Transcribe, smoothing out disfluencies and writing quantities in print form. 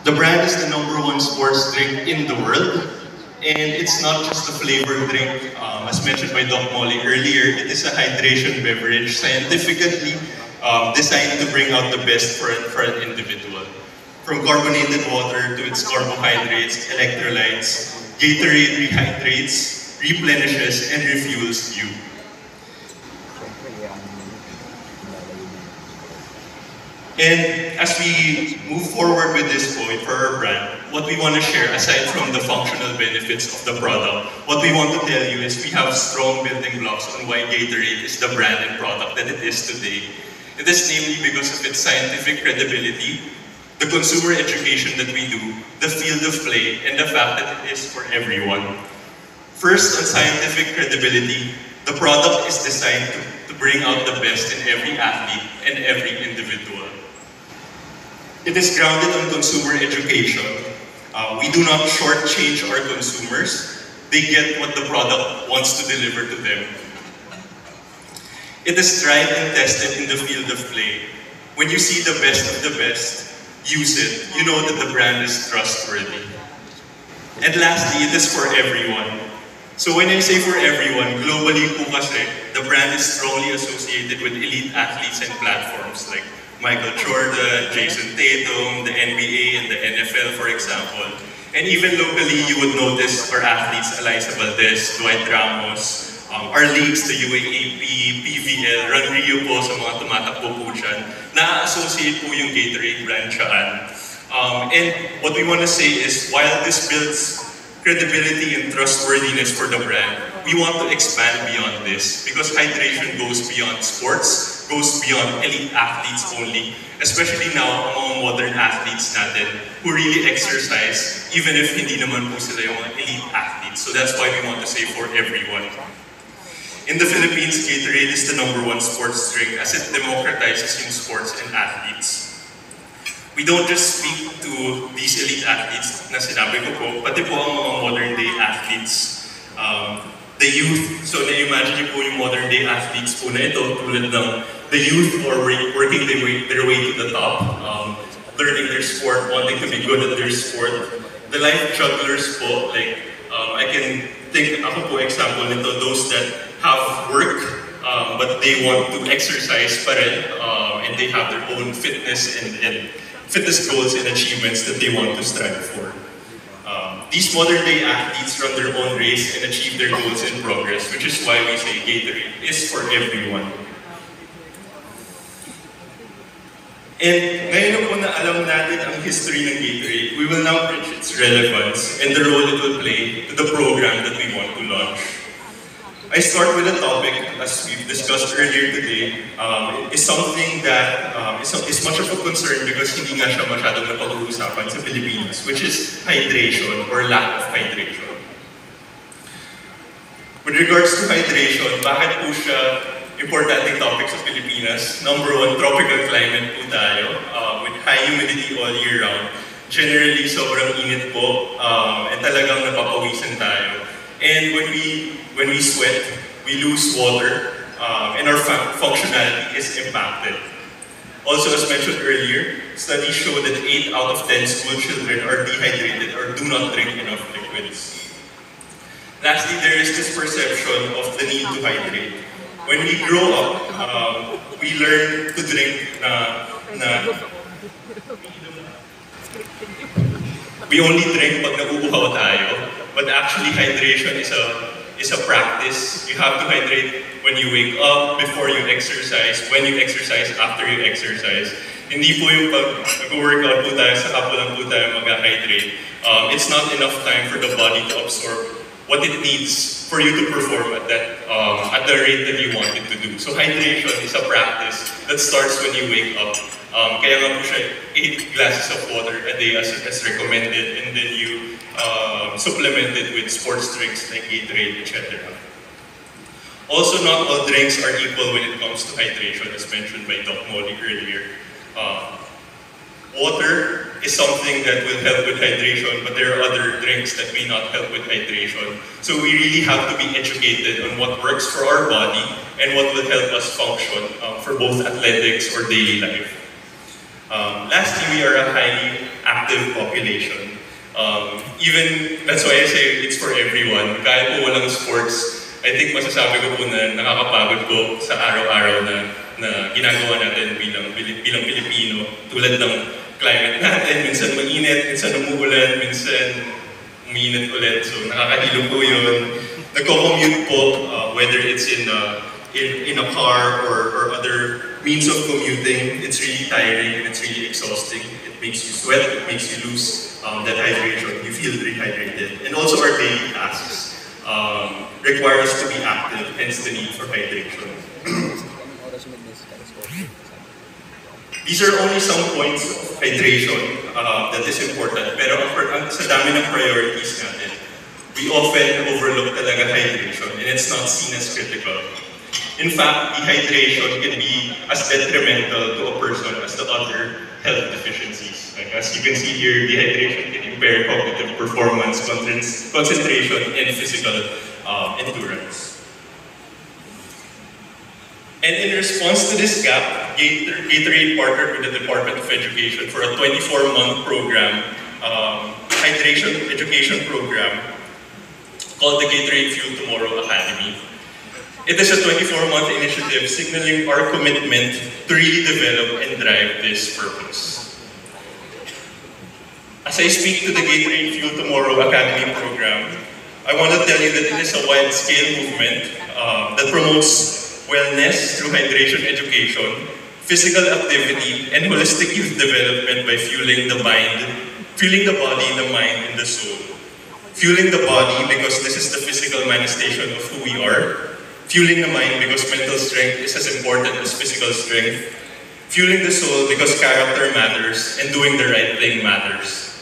The brand is the #1 sports drink in the world. And it's not just a flavored drink. As mentioned by Doc Molly earlier, it is a hydration beverage scientifically designed to bring out the best for an individual. From carbonated water to its carbohydrates, electrolytes, Gatorade rehydrates, replenishes, and refuels you. And as we move forward with this point for our brand, what we want to share, aside from the functional benefits of the product, what we want to tell you is we have strong building blocks on why Gatorade is the brand and product that it is today. It is namely because of its scientific credibility, the consumer education that we do, the field of play, and the fact that it is for everyone. First, on scientific credibility, the product is designed to bring out the best in every athlete and every individual. It is grounded on consumer education. We do not shortchange our consumers. They get what the product wants to deliver to them. It is tried and tested in the field of play. When you see the best of the best, use it. You know that the brand is trustworthy. And lastly, it is for everyone. So when I say for everyone, globally po kasi, the brand is strongly associated with elite athletes and platforms like Michael Jordan, Jason Tatum, the NBA and the NFL, for example. And even locally, you would notice our athletes, Eliza Valdez, Dwight Ramos, our leagues, the UAAP, PVL, Run Rio po sa mga tumatakbo po dyan, na-associate po yung Gatorade brand dyan. And what we want to say is, while this builds credibility and trustworthiness for the brand, we want to expand beyond this because hydration goes beyond sports, goes beyond elite athletes only, especially now among modern athletes natin who really exercise even if hindi naman po sila yung mga elite athletes. So that's why we want to say for everyone. In the Philippines, Gatorade is the #1 sports drink as it democratizes yung sports and athletes. We don't just speak to these elite athletes na sinabi ko po, pati po ang mga modern day athletes. The youth, so na-imagine niyo po yung modern day athletes po na ito, tulad ng the youth who are working their way to the top, learning their sport, wanting to be good at their sport. The life jugglers po, like, I can think, ako po example nito, those that have work, but they want to exercise pa rin, and they have their own fitness and fitness goals and achievements that they want to strive for. These modern day athletes run their own race and achieve their goals in progress, which is why we say Gatorade is for everyone. And ngayon po na alam natin ang history ng Gatorade, we will now bridge its relevance and the role it will play to the program that we want to launch. I start with a topic, as we've discussed earlier today, is something that is much of a concern because hindi nga siya masyadong napag-uusapan sa Pilipinas, which is hydration or lack of hydration. With regards to hydration, bakit po siya importanteng topic sa Pilipinas? #1, tropical climate po tayo, with high humidity all year round. Generally, sobrang init po, and talagang napapawisan tayo. And when we sweat, we lose water, and our functionality is impacted. Also, as mentioned earlier, studies show that 8 out of 10 school children are dehydrated or do not drink enough liquids. Lastly, there is this perception of the need to hydrate. When we grow up, we learn to drink we only drink pag nabubuhaw tayo. But actually, hydration is a practice. You have to hydrate when you wake up, before you exercise, when you exercise, after you exercise. Hindi po yung pag nag-workout po tayo, saka po lang po tayo mag-hydrate. It's not enough time for the body to absorb what it needs for you to perform at the rate that you want it to do. So hydration is a practice that starts when you wake up. Kaya nga po siya 8 glasses of water a day as recommended, and then you supplemented with sports drinks like Gatorade, etc. Also, not all drinks are equal when it comes to hydration, as mentioned by Doc Molly earlier. Water is something that will help with hydration, but there are other drinks that may not help with hydration. So we really have to be educated on what works for our body and what will help us function for both athletics or daily life. Lastly, we are a highly active population. Even, that's why I say it's for everyone. Kahit po walang sports, I think masasabi ko po na nakakapagod ko sa araw-araw na ginagawa natin bilang Pilipino. Tulad ng climate natin, minsan mainit, minsan umuulan, minsan uminit ulit. So nakakahilo po yun. Nagko-commute po, whether it's in a car or other means of commuting, it's really tiring and it's really exhausting. It makes you sweat, it makes you lose that hydration. You feel dehydrated. And also our daily tasks require us to be active, hence the need for hydration. These are only some points of hydration that is important. Pero sa dami ng priorities natin, we often overlook talaga hydration and it's not seen as critical. In fact, dehydration can be as detrimental to a person as the other health deficiencies. Like as you can see here, dehydration can impair cognitive performance, concentration, and physical endurance. And in response to this gap, Gatorade partnered with the Department of Education for a 24-month program, hydration education program called the Gatorade Fuel Tomorrow Academy. It is a 24-month initiative signaling our commitment to really develop and drive this purpose. As I speak to the Gatorade Fuel Tomorrow Academy program, I want to tell you that it is a wide-scale movement that promotes wellness through hydration education, physical activity, and holistic youth development by fueling the body, the mind, and the soul. Fueling the body because this is the physical manifestation of who we are. Fueling the mind because mental strength is as important as physical strength. Fueling the soul because character matters and doing the right thing matters.